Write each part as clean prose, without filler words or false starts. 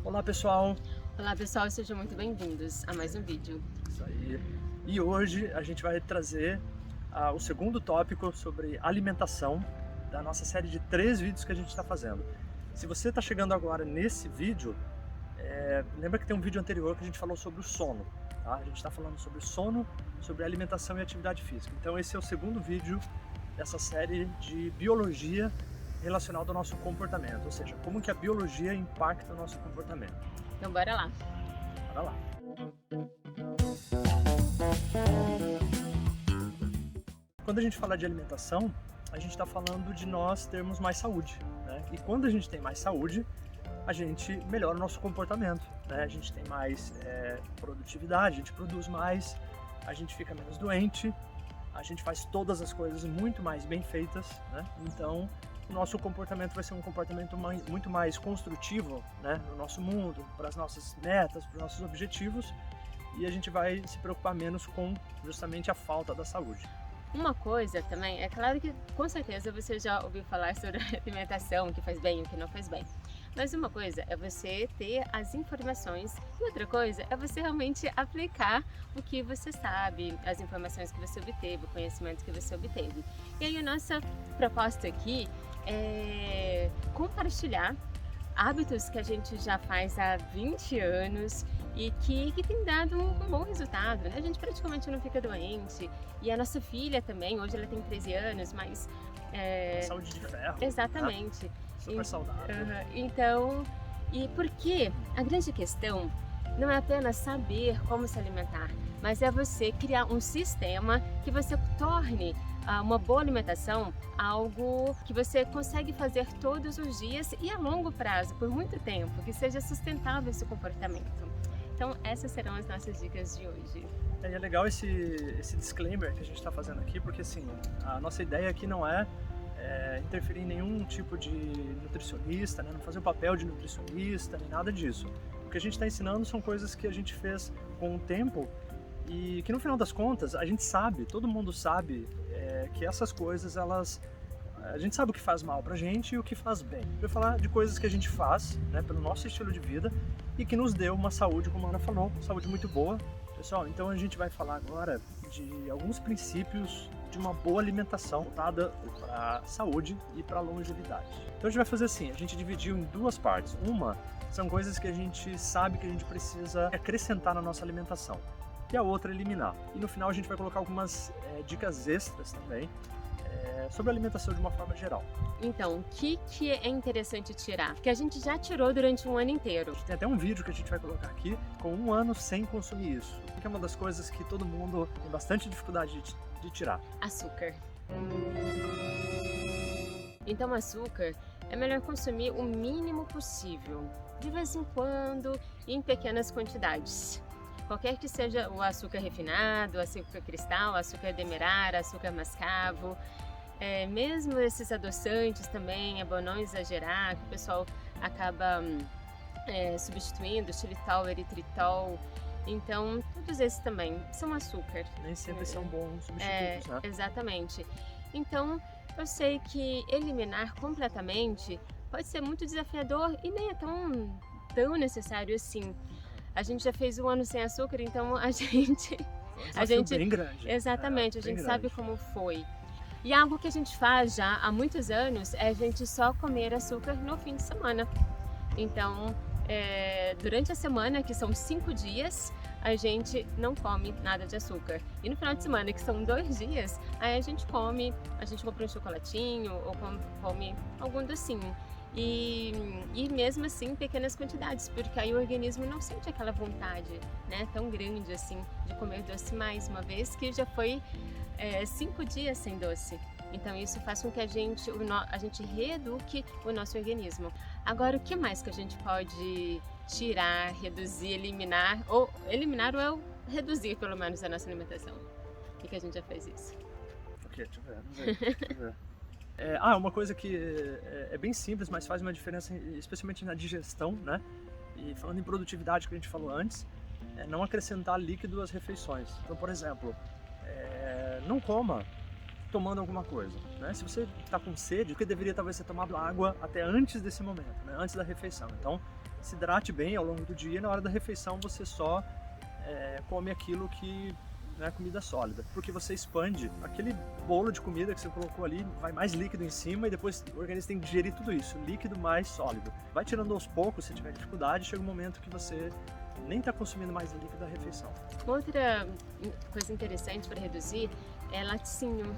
Olá pessoal, Olá pessoal, sejam muito bem-vindos a mais um vídeo. isso aí. E hoje a gente vai trazer o segundo tópico sobre alimentação da nossa série de 3 vídeos que a gente está fazendo. Se você está chegando agora nesse vídeo, lembra que tem um vídeo anterior que a gente falou sobre o sono, tá? A gente está falando sobre sono, sobre alimentação e atividade física. Então esse é o segundo vídeo dessa série de biologia relacionada ao nosso comportamento, ou seja, como que a biologia impacta o nosso comportamento. Então bora lá. Bora lá. Quando a gente fala de alimentação, a gente está falando de nós termos mais saúde, né? E quando a gente tem mais saúde, a gente melhora o nosso comportamento, né? A gente tem mais produtividade, a gente produz mais, a gente fica menos doente, a gente faz todas as coisas muito mais bem feitas, né? Então, o nosso comportamento vai ser um comportamento muito mais construtivo, né, no nosso mundo, para as nossas metas, para os nossos objetivos, e a gente vai se preocupar menos com justamente a falta da saúde. Uma coisa também, é claro que com certeza você já ouviu falar sobre alimentação, o que faz bem e o que não faz bem. Mas uma coisa é você ter as informações e outra coisa é você realmente aplicar o que você sabe, as informações que você obteve, o conhecimento que você obteve. E aí a nossa proposta aqui é compartilhar hábitos que a gente já faz há 20 anos e que tem dado um bom resultado, né? A gente praticamente não fica doente e a nossa filha também, hoje ela tem 13 anos, mas... Saúde de ferro. Exatamente. Né? Super saudável. Então, e porque a grande questão não é apenas saber como se alimentar, mas é você criar um sistema que você torne uma boa alimentação algo que você consegue fazer todos os dias e a longo prazo, por muito tempo, que seja sustentável esse comportamento. Então, essas serão as nossas dicas de hoje. É legal esse disclaimer que a gente está fazendo aqui, porque assim, a nossa ideia aqui não é interferir em nenhum tipo de nutricionista, né? Não fazer o papel de nutricionista, nem nada disso. O que a gente está ensinando são coisas que a gente fez com o tempo e que no final das contas a gente sabe, todo mundo sabe que essas coisas, a gente sabe o que faz mal pra gente e o que faz bem. Eu vou falar de coisas que a gente faz, né, pelo nosso estilo de vida e que nos deu uma saúde, como a Ana falou, saúde muito boa. Pessoal, então a gente vai falar agora de alguns princípios de uma boa alimentação voltada para a saúde e para a longevidade. Então a gente vai fazer assim, a gente dividiu em duas partes. Uma são coisas que a gente sabe que a gente precisa acrescentar na nossa alimentação e a outra eliminar. E no final a gente vai colocar algumas dicas extras também sobre a alimentação de uma forma geral. Então, o que é interessante tirar? Que a gente já tirou durante um ano inteiro. Tem até um vídeo que a gente vai colocar aqui com 1 ano sem consumir isso. Que é uma das coisas que todo mundo tem bastante dificuldade de tirar. Açúcar. Então, açúcar é melhor consumir o mínimo possível, de vez em quando e em pequenas quantidades. Qualquer que seja o açúcar refinado, açúcar cristal, açúcar demerara, açúcar mascavo, mesmo esses adoçantes também, é bom não exagerar, que o pessoal acaba substituindo, xilitol, eritritol. Então, todos esses também são açúcar. Nem sempre são bons substitutos, né? Exatamente. Então, eu sei que eliminar completamente pode ser muito desafiador e nem é tão necessário assim. A gente já fez 1 ano sem açúcar, então a gente... Bem grande. Exatamente, a gente sabe como foi. E algo que a gente faz já há muitos anos é a gente só comer açúcar no fim de semana. Então, durante a semana, que são 5 dias, a gente não come nada de açúcar. E no final de semana, que são 2 dias, aí a gente compra um chocolatinho ou come algum docinho. E mesmo assim, pequenas quantidades, porque aí o organismo não sente aquela vontade, né, tão grande assim de comer doce mais uma vez que já foi 5 dias sem doce. Então isso faz com que a gente reeduque o nosso organismo. Agora, o que mais que a gente pode tirar, reduzir, eliminar ou reduzir pelo menos a nossa alimentação? O que a gente já fez isso? Ok, deixa eu ver. Uma coisa que é bem simples, mas faz uma diferença, especialmente na digestão, né? E falando em produtividade que a gente falou antes, não acrescentar líquido às refeições. Então, por exemplo, não coma tomando alguma coisa, né? Se você está com sede, o que deveria talvez ser tomado água até antes desse momento, né? Antes da refeição. Então, se hidrate bem ao longo do dia e na hora da refeição você só come aquilo que não é comida sólida, porque você expande aquele bolo de comida que você colocou ali, vai mais líquido em cima e depois o organismo tem que digerir tudo isso, líquido mais sólido. Vai tirando aos poucos, se tiver dificuldade, chega um momento que você nem está consumindo mais líquido da refeição. Outra coisa interessante para reduzir é laticínio.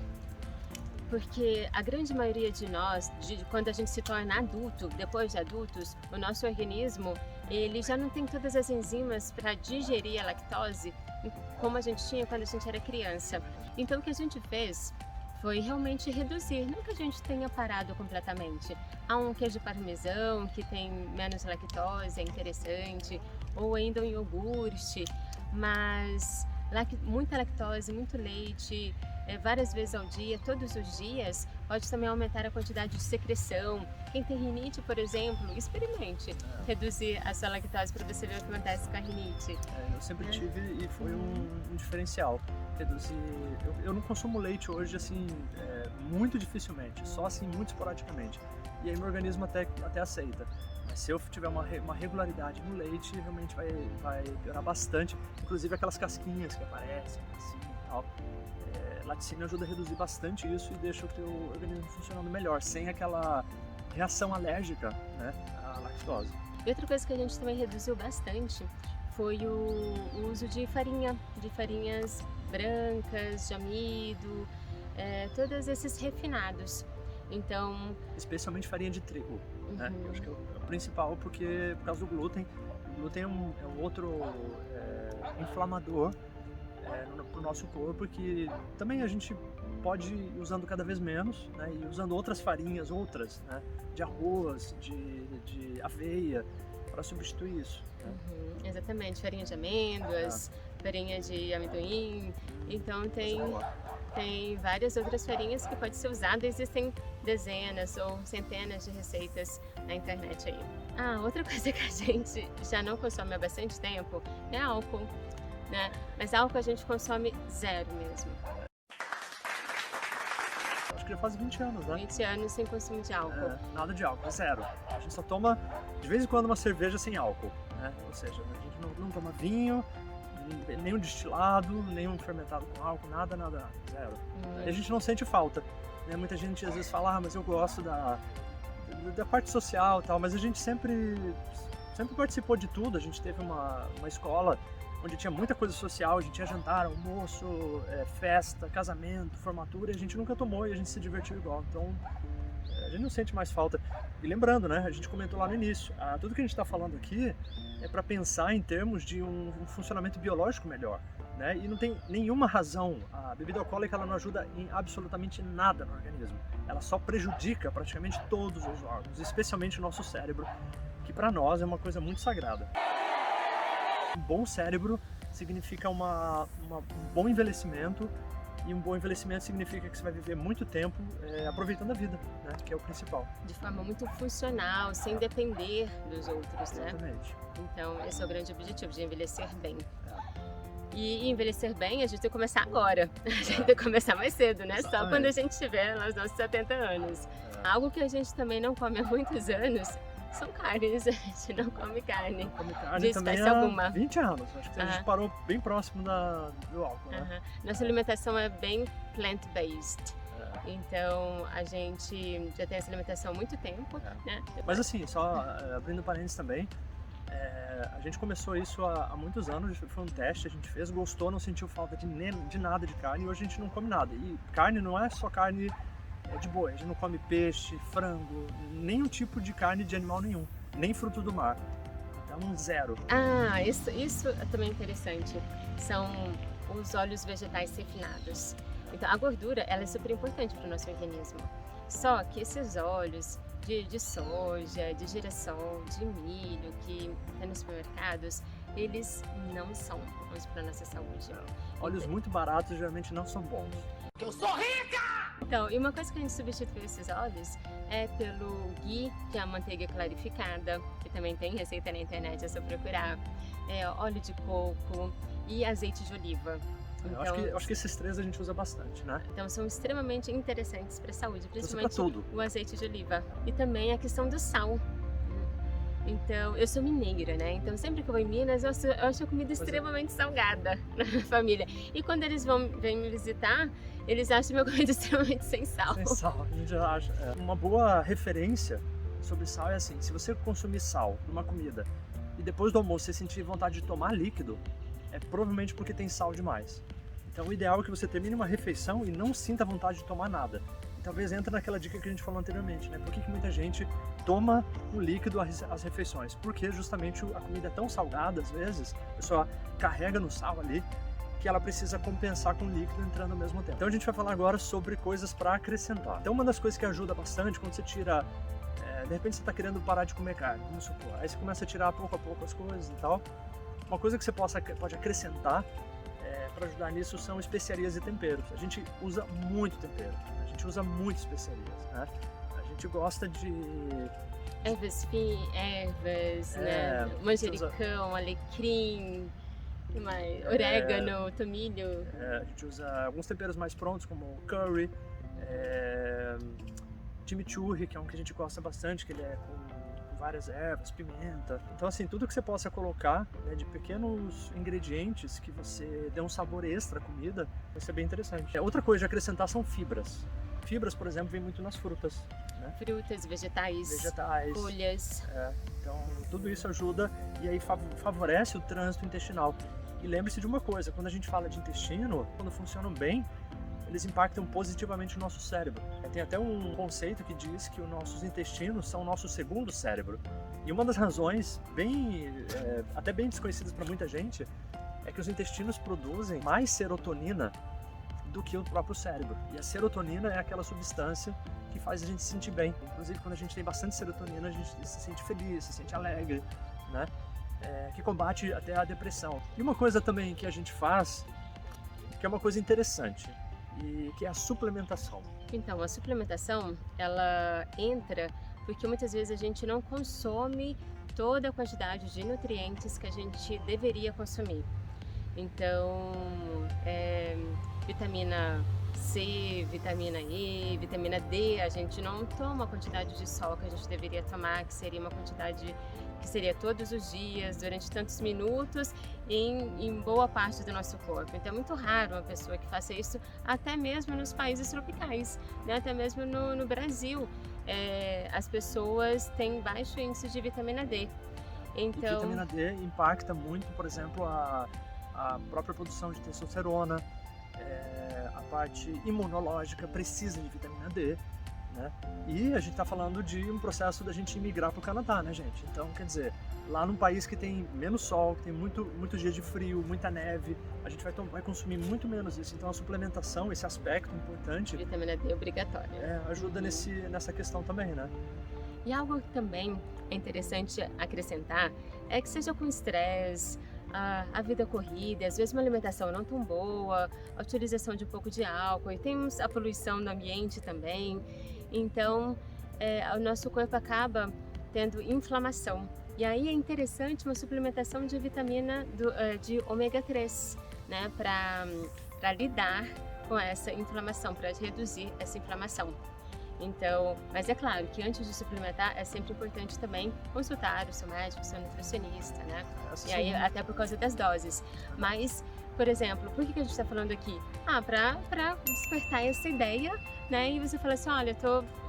Porque a grande maioria de nós, quando a gente se torna adulto, depois de adultos, o nosso organismo ele já não tem todas as enzimas para digerir a lactose como a gente tinha quando a gente era criança. Então o que a gente fez foi realmente reduzir, não que a gente tenha parado completamente. Há um queijo parmesão que tem menos lactose, é interessante, ou ainda um iogurte, mas muita lactose, muito leite, várias vezes ao dia, todos os dias, pode também aumentar a quantidade de secreção. Quem tem rinite, por exemplo, experimente reduzir a sua lactose para você ver o que acontece com a rinite. Eu sempre tive e foi um diferencial. Reduzir. Eu não consumo leite hoje assim, muito dificilmente, só assim muito esporadicamente. E aí meu organismo até aceita. Mas se eu tiver uma regularidade no leite, realmente vai piorar bastante. Inclusive aquelas casquinhas que aparecem assim e tal. Laticínio ajuda a reduzir bastante isso e deixa o teu organismo funcionando melhor, sem aquela reação alérgica, né, à lactose. E outra coisa que a gente também reduziu bastante foi o uso de farinhas brancas, de amido, todos esses refinados. Então, especialmente farinha de trigo, né? Eu acho que é o principal, porque por causa do glúten. O glúten é um outro inflamador para o nosso corpo, que também a gente pode ir usando cada vez menos, né, e usando outras farinhas, né, de arroz, de aveia, para substituir isso. Né? Exatamente, farinha de amêndoas, farinha de amendoim, então tem várias outras farinhas que podem ser usadas, existem dezenas ou centenas de receitas na internet aí. Outra coisa que a gente já não consome há bastante tempo é álcool. Né? Mas álcool a gente consome zero mesmo. Acho que já faz 20 anos, né? 20 anos sem consumo de álcool. Nada de álcool, zero. A gente só toma, de vez em quando, uma cerveja sem álcool, né? Ou seja, a gente não toma vinho, nenhum destilado, nenhum fermentado com álcool, nada, zero. E a gente não sente falta, né? Muita gente às vezes fala, mas eu gosto da parte social e tal, mas a gente sempre participou de tudo. A gente teve uma escola onde tinha muita coisa social, a gente tinha jantar, almoço, festa, casamento, formatura, e a gente nunca tomou e a gente se divertiu igual. Então, a gente não sente mais falta. E lembrando, né, a gente comentou lá no início, tudo que a gente está falando aqui é para pensar em termos de um funcionamento biológico melhor, né? E não tem nenhuma razão, a bebida alcoólica ela não ajuda em absolutamente nada no organismo. Ela só prejudica praticamente todos os órgãos, especialmente o nosso cérebro, que para nós é uma coisa muito sagrada. Um bom cérebro significa um bom envelhecimento, e um bom envelhecimento significa que você vai viver muito tempo aproveitando a vida, né? Que é o principal. De forma muito funcional, sem depender dos outros, né? Exatamente. Então esse é o grande objetivo, de envelhecer bem. E envelhecer bem a gente tem que começar agora, a gente tem que começar mais cedo, né? Exatamente. Só quando a gente tiver nos nossos 70 anos. Algo que a gente também não come há muitos anos são carnes, a gente não come carne. Não come carne de também espécie há alguma. 20 anos, acho que a gente parou bem próximo do álcool, né? Nossa alimentação é bem plant-based, então a gente já tem essa alimentação há muito tempo, né? Mas assim, só abrindo parênteses também, a gente começou isso há muitos anos, foi um teste, a gente fez, gostou, não sentiu falta de nada de carne, e hoje a gente não come nada. E carne não é só carne de boi, a gente não come peixe, frango, nenhum tipo de carne de animal nenhum, nem fruto do mar. Então, zero. Isso é também interessante, são os óleos vegetais refinados. Então a gordura ela é super importante para o nosso organismo, só que esses óleos de soja, de girassol, de milho que tem nos supermercados, eles não são bons para a nossa saúde. Óleos muito baratos geralmente não são bons. Eu sou rica! Então, e uma coisa que a gente substitui esses óleos é pelo ghee, que é a manteiga clarificada, que também tem receita na internet, é só procurar, óleo de coco e azeite de oliva. Então, eu acho que esses três a gente usa bastante, né? Então são extremamente interessantes para a saúde, principalmente tudo. o azeite de oliva. E também a questão do sal. Então, eu sou mineira, né? Então, sempre que eu vou em Minas, eu acho a comida extremamente salgada na minha família. E quando eles vêm me visitar, eles acham minha comida extremamente sem sal. Sem sal, a gente acha. Uma boa referência sobre sal é assim, se você consumir sal numa comida e depois do almoço você sentir vontade de tomar líquido, é provavelmente porque tem sal demais. Então o ideal é que você termine uma refeição e não sinta vontade de tomar nada. E talvez entre naquela dica que a gente falou anteriormente, né? Por que muita gente toma um líquido às refeições? Porque justamente a comida é tão salgada, às vezes, a pessoa carrega no sal ali, que ela precisa compensar com o líquido entrando ao mesmo tempo. Então a gente vai falar agora sobre coisas para acrescentar. Então uma das coisas que ajuda bastante quando você tira, de repente você está querendo parar de comer carne, vamos supor, aí você começa a tirar pouco a pouco as coisas e tal. Uma coisa que você pode acrescentar para ajudar nisso são especiarias e temperos. A gente usa muito tempero, a gente usa muito especiarias, né? A gente gosta de ervas, né? Manjericão, alecrim, orégano, tomilho. A gente usa alguns temperos mais prontos, como curry, chimichurri, que é um que a gente gosta bastante, que ele é com várias ervas, pimenta. Então assim, tudo que você possa colocar, né, de pequenos ingredientes que você dê um sabor extra à comida, vai ser bem interessante. Outra coisa de acrescentar são fibras. Fibras, por exemplo, vem muito nas frutas, né? Frutas, vegetais, folhas. Então tudo isso ajuda e aí favorece o trânsito intestinal. E lembre-se de uma coisa, quando a gente fala de intestino, quando funcionam bem, eles impactam positivamente o nosso cérebro. Tem até um conceito que diz que os nossos intestinos são o nosso segundo cérebro. E uma das razões, até bem desconhecidas para muita gente, é que os intestinos produzem mais serotonina do que o próprio cérebro. E a serotonina é aquela substância que faz a gente se sentir bem. Inclusive, quando a gente tem bastante serotonina, a gente se sente feliz, se sente alegre, né? Que combate até a depressão. E uma coisa também que a gente faz, que é uma coisa interessante, e que é a suplementação. Então, a suplementação, ela entra porque muitas vezes a gente não consome toda a quantidade de nutrientes que a gente deveria consumir. Então, vitamina C, vitamina E, vitamina D, a gente não toma a quantidade de sol que a gente deveria tomar, que seria uma quantidade que seria todos os dias, durante tantos minutos, em boa parte do nosso corpo. Então é muito raro uma pessoa que faça isso, até mesmo nos países tropicais, né? Até mesmo no Brasil. As pessoas têm baixo índice de vitamina D. Então, e vitamina D impacta muito, por exemplo, a própria produção de testosterona, a parte imunológica precisa de vitamina D, né? E a gente está falando de um processo da gente imigrar para o Canadá, né, gente? Então, quer dizer, lá num país que tem menos sol, que tem muitos dias de frio, muita neve, a gente vai consumir muito menos isso. Então, a suplementação, esse aspecto importante, vitamina D obrigatória, ajuda nessa questão também, né? E algo que também é interessante acrescentar é que seja com estresse, a vida corrida, às vezes uma alimentação não tão boa, a utilização de um pouco de álcool, e temos a poluição do ambiente também. Então, o nosso corpo acaba tendo inflamação. E aí é interessante uma suplementação de vitamina de ômega 3, né, para lidar com essa inflamação, para reduzir essa inflamação. Então, mas é claro que antes de suplementar é sempre importante também consultar o seu médico, o seu nutricionista, né? E aí até por causa das doses. Mas, por exemplo, por que a gente está falando aqui? Para despertar essa ideia, né? E você fala assim, olha,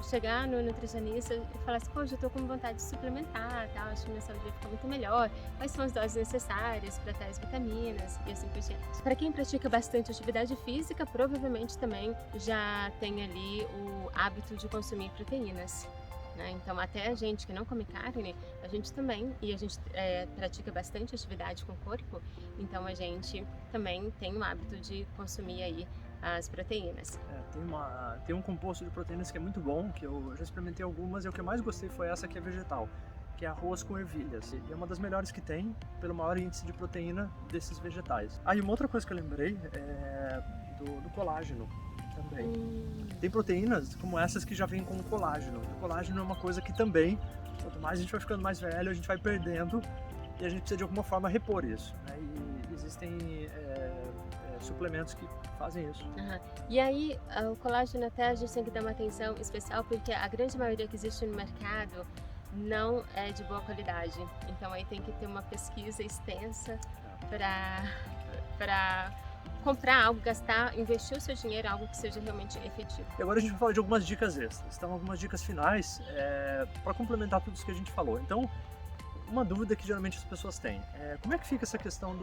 chegar no nutricionista e falar assim, poxa, eu tô com vontade de suplementar, tá? Acho que minha saúde vai ficar muito melhor. Quais são as doses necessárias para tais vitaminas e assim por diante. Para quem pratica bastante atividade física, provavelmente também já tem ali o hábito de consumir proteínas. Então, até a gente que não come carne, a gente também, e a gente pratica bastante atividade com o corpo, então a gente também tem o hábito de consumir aí as proteínas. Tem um composto de proteínas que é muito bom, que eu já experimentei algumas, e o que eu mais gostei foi essa que é vegetal, que é arroz com ervilhas. E é uma das melhores que tem, pelo maior índice de proteína desses vegetais. E uma outra coisa que eu lembrei é do colágeno. Também. Tem proteínas como essas que já vêm com colágeno. O colágeno é uma coisa que também, quanto mais a gente vai ficando mais velho, a gente vai perdendo e a gente precisa de alguma forma repor isso, né? E existem suplementos que fazem isso. E aí, o colágeno até a gente tem que dar uma atenção especial porque a grande maioria que existe no mercado não é de boa qualidade. Então aí tem que ter uma pesquisa extensa para comprar algo, gastar, investir o seu dinheiro em algo que seja realmente efetivo. E agora a gente vai falar de algumas dicas extras. Então, algumas dicas finais para complementar tudo isso que a gente falou. Então, uma dúvida que geralmente as pessoas têm é como é que fica essa questão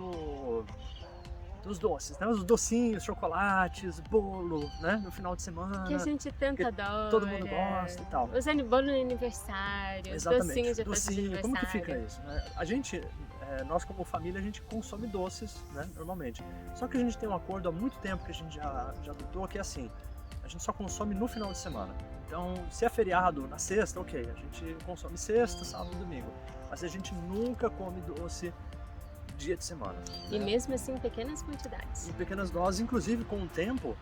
dos doces, né? Os docinhos, chocolates, bolo, né? No final de semana. Que a gente tanto adora. Todo mundo gosta e tal. Os bolo de aniversário, os docinhos de festa de aniversário. Como que fica isso, né? A gente, nós como família, a gente consome doces, né? Normalmente. Só que a gente tem um acordo há muito tempo que a gente já adotou, que é assim, a gente só consome no final de semana. Então, se é feriado na sexta, ok, a gente consome sexta, sábado e domingo. Mas a gente nunca come doce dia de semana. E mesmo assim em pequenas quantidades. Em pequenas doses, inclusive com o tempo,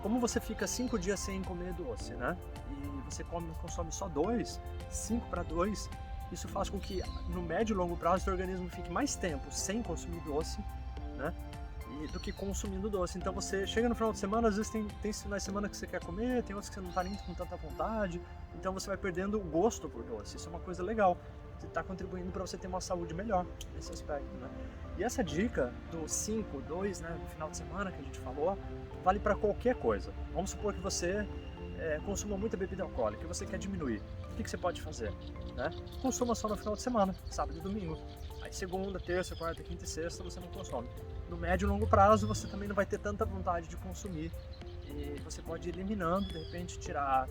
como você fica 5 dias sem comer doce, né? E você consome só 2, 5 para 2, isso faz com que no médio e longo prazo o seu organismo fique mais tempo sem consumir doce, né? Do que consumindo doce. Então você chega no final de semana, às vezes tem finais de semana que você quer comer, tem outros que você não está nem com tanta vontade, então você vai perdendo o gosto por doce. Isso é uma coisa legal. Você está contribuindo para você ter uma saúde melhor nesse aspecto, né? E essa dica do 5, 2, né, no final de semana que a gente falou, vale para qualquer coisa. Vamos supor que você consuma muita bebida alcoólica e você quer diminuir. O que você pode fazer? Né? Consuma só no final de semana, sábado e domingo. Aí segunda, terça, quarta, quinta e sexta você não consome. No médio e longo prazo você também não vai ter tanta vontade de consumir e você pode ir eliminando, de repente tirar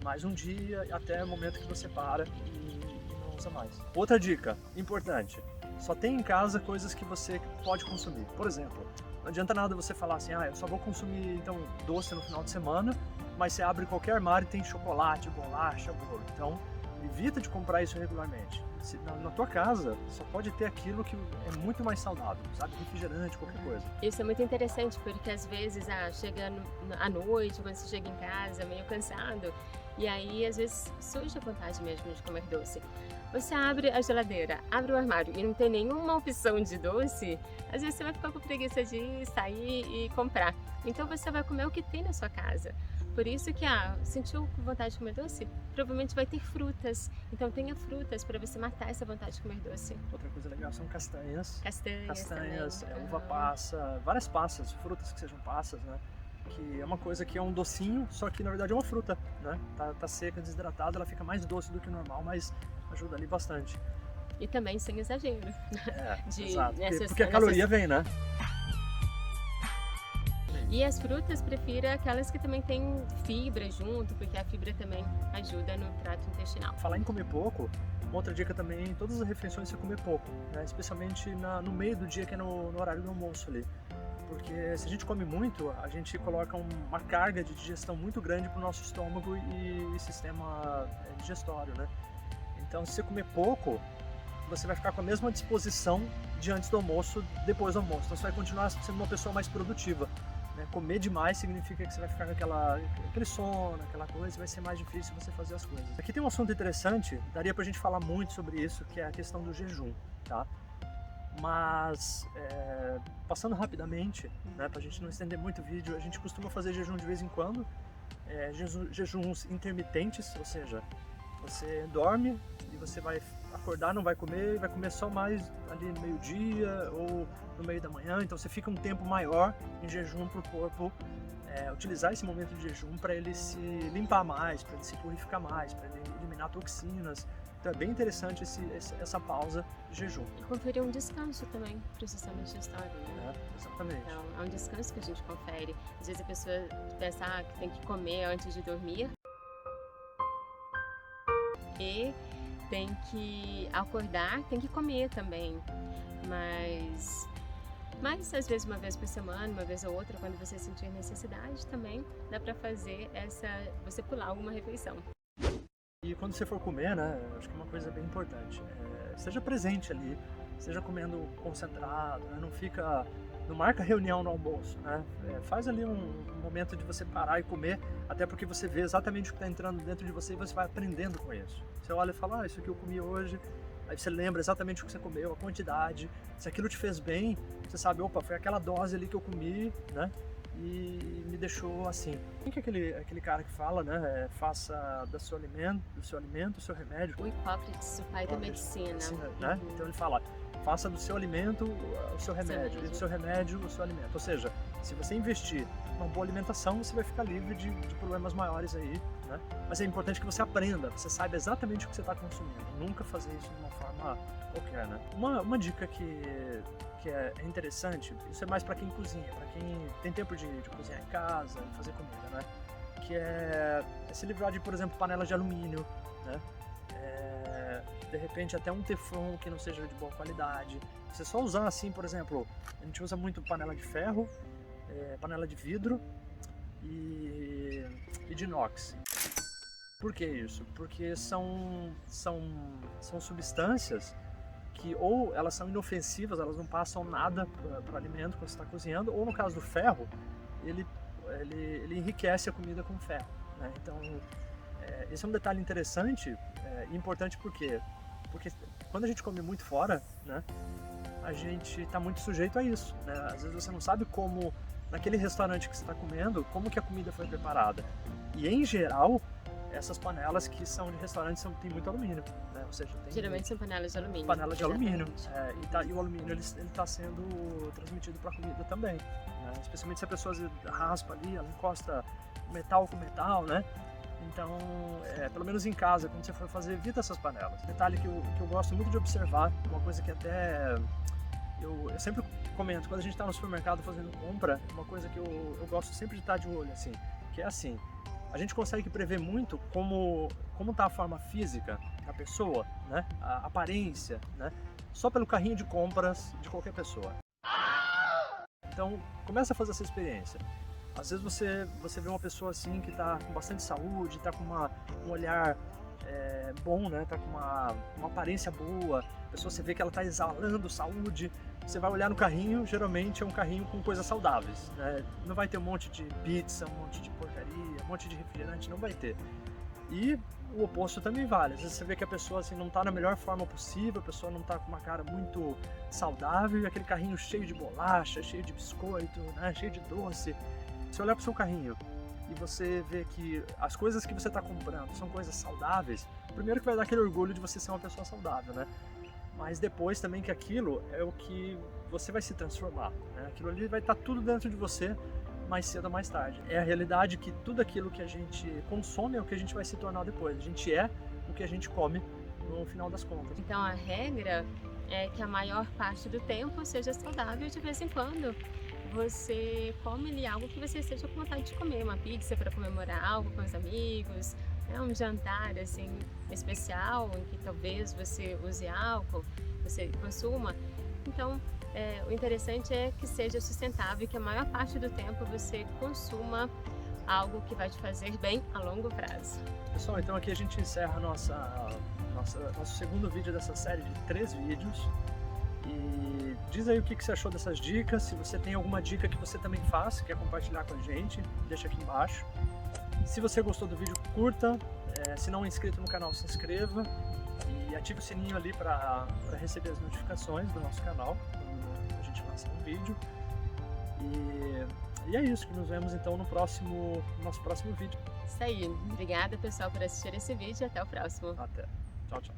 mais um dia até o momento que você para e não usa mais. Outra dica importante, só tem em casa coisas que você pode consumir. Por exemplo, não adianta nada você falar assim, eu só vou consumir então doce no final de semana, mas você abre qualquer armário e tem chocolate, bolacha, bolo. Então, evita de comprar isso regularmente. Na tua casa, só pode ter aquilo que é muito mais saudável, sabe? Refrigerante, qualquer coisa. Isso é muito interessante, porque às vezes, chegando à noite, quando você chega em casa meio cansado, e aí às vezes surge a vontade mesmo de comer doce. Você abre a geladeira, abre o armário e não tem nenhuma opção de doce, às vezes você vai ficar com preguiça de sair e comprar. Então você vai comer o que tem na sua casa. Por isso que, sentiu vontade de comer doce? Provavelmente vai ter frutas. Então tenha frutas para você matar essa vontade de comer doce. Outra coisa legal são castanhas. Castanhas, uva passa, várias passas, frutas que sejam passas, né? Que é uma coisa que é um docinho, só que na verdade é uma fruta, né? Tá seca, desidratada, ela fica mais doce do que o normal, mas ajuda ali bastante. E também sem exagero. Exato. Porque a caloria vem, né? E as frutas, prefiro aquelas que também têm fibra junto, porque a fibra também ajuda no trato intestinal. Falar em comer pouco, uma outra dica também, em todas as refeições você comer pouco, né? Especialmente no meio do dia, que é no horário do almoço ali. Porque se a gente come muito, a gente coloca uma carga de digestão muito grande para o nosso estômago e sistema digestório, né? Então, se você comer pouco, você vai ficar com a mesma disposição de antes do almoço, depois do almoço. Então, você vai continuar sendo uma pessoa mais produtiva. Né? Comer demais significa que você vai ficar com aquele sono, aquela coisa, e vai ser mais difícil você fazer as coisas. Aqui tem um assunto interessante, daria pra gente falar muito sobre isso, que é a questão do jejum, tá? Mas, passando rapidamente, né, pra gente não estender muito o vídeo, a gente costuma fazer jejum de vez em quando, jejuns intermitentes, ou seja, você dorme e você vai acordar, não vai comer, e vai comer só mais ali no meio-dia ou no meio da manhã, então você fica um tempo maior em jejum para o corpo utilizar esse momento de jejum para ele se limpar mais, para ele se purificar mais, para ele eliminar toxinas. Então é bem interessante essa pausa de jejum. E conferir um descanso também para o sistema digestório. Né? Exatamente. Então, é um descanso que a gente confere. Às vezes a pessoa pensa que tem que comer antes de dormir e tem que acordar, tem que comer também. Mas às vezes uma vez por semana, uma vez ou outra, quando você sentir necessidade também, dá para fazer você pular alguma refeição. E quando você for comer, né, acho que é uma coisa bem importante, esteja presente ali, esteja comendo concentrado, né, não marca reunião no almoço, né, faz ali um momento de você parar e comer, até porque você vê exatamente o que está entrando dentro de você e você vai aprendendo com isso. Você olha e fala, isso aqui eu comi hoje, aí você lembra exatamente o que você comeu, a quantidade, se aquilo te fez bem, você sabe, opa, foi aquela dose ali que eu comi, né, e me deixou assim. Quem que é aquele cara que fala, né? Faça do seu alimento o seu remédio. O Hipócrates, o pai da medicina. Né? Então ele fala, faça do seu alimento o seu remédio, e do seu remédio o seu alimento. Ou seja, se você investir numa boa alimentação, você vai ficar livre de problemas maiores aí, né? Mas é importante que você aprenda, você saiba exatamente o que você está consumindo. Nunca fazer isso de uma forma qualquer, né? Uma dica que é interessante, isso é mais para quem cozinha, para quem tem tempo de cozinhar em casa, fazer comida, né? Que é se livrar de, por exemplo, panelas de alumínio, né? De repente até um teflon que não seja de boa qualidade. Você só usar assim, por exemplo, a gente usa muito panela de ferro, panela de vidro e de inox. Por que isso? Porque são substâncias que ou elas são inofensivas, elas não passam nada para o alimento quando você está cozinhando, ou no caso do ferro, ele enriquece a comida com ferro, né? Então, esse é um detalhe interessante e importante porque quando a gente come muito fora, né, a gente está muito sujeito a isso, né? Às vezes você não sabe como, naquele restaurante que você está comendo, como que a comida foi preparada. E em geral, essas panelas que são de restaurantes tem muito alumínio, né? Ou seja, geralmente são panelas de alumínio. Panelas de alumínio. E o alumínio ele está sendo transmitido para a comida também, né? Especialmente se a pessoa raspa ali, ela encosta metal com metal, né? Então, pelo menos em casa, quando você for fazer, evita essas panelas. Detalhe que eu gosto muito de observar, uma coisa que até eu sempre comento, quando a gente está no supermercado fazendo compra, uma coisa que eu gosto sempre de estar de olho, assim, que é assim, a gente consegue prever muito como está a forma física da pessoa, né? A aparência, né? Só pelo carrinho de compras de qualquer pessoa. Então, começa a fazer essa experiência. Às vezes você vê uma pessoa assim que está com bastante saúde, está com um olhar bom, né? Tá com uma aparência boa, a pessoa, você vê que ela está exalando saúde. Você vai olhar no carrinho, geralmente é um carrinho com coisas saudáveis, né? Não vai ter um monte de pizza, um monte de porcaria, um monte de refrigerante, não vai ter. E o oposto também vale. Às vezes você vê que a pessoa assim, não está na melhor forma possível, a pessoa não está com uma cara muito saudável, e aquele carrinho cheio de bolacha, cheio de biscoito, né? Cheio de doce. Se olhar para o seu carrinho e você vê que as coisas que você está comprando são coisas saudáveis, primeiro que vai dar aquele orgulho de você ser uma pessoa saudável, né? Mas depois também que aquilo é o que você vai se transformar, né? Aquilo ali vai estar tudo dentro de você mais cedo ou mais tarde. É a realidade que tudo aquilo que a gente consome é o que a gente vai se tornar depois. A gente é o que a gente come no final das contas. Então a regra é que a maior parte do tempo seja saudável, de vez em quando você come ali algo que você esteja com vontade de comer, uma pizza para comemorar algo com os amigos, um jantar assim especial em que talvez você use álcool, você consuma. Então, o interessante é que seja sustentável e que a maior parte do tempo você consuma algo que vai te fazer bem a longo prazo. Pessoal, então aqui a gente encerra nosso segundo vídeo dessa série de 3 vídeos. E diz aí o que você achou dessas dicas. Se você tem alguma dica que você também faz, quer compartilhar com a gente, deixa aqui embaixo. Se você gostou do vídeo, curta. Se não é inscrito no canal, se inscreva. E ative o sininho ali para receber as notificações do nosso canal quando a gente lança um vídeo. E é isso, que nos vemos então no nosso próximo vídeo. Isso aí. Obrigada, pessoal, por assistir esse vídeo. Até o próximo. Até. Tchau, tchau.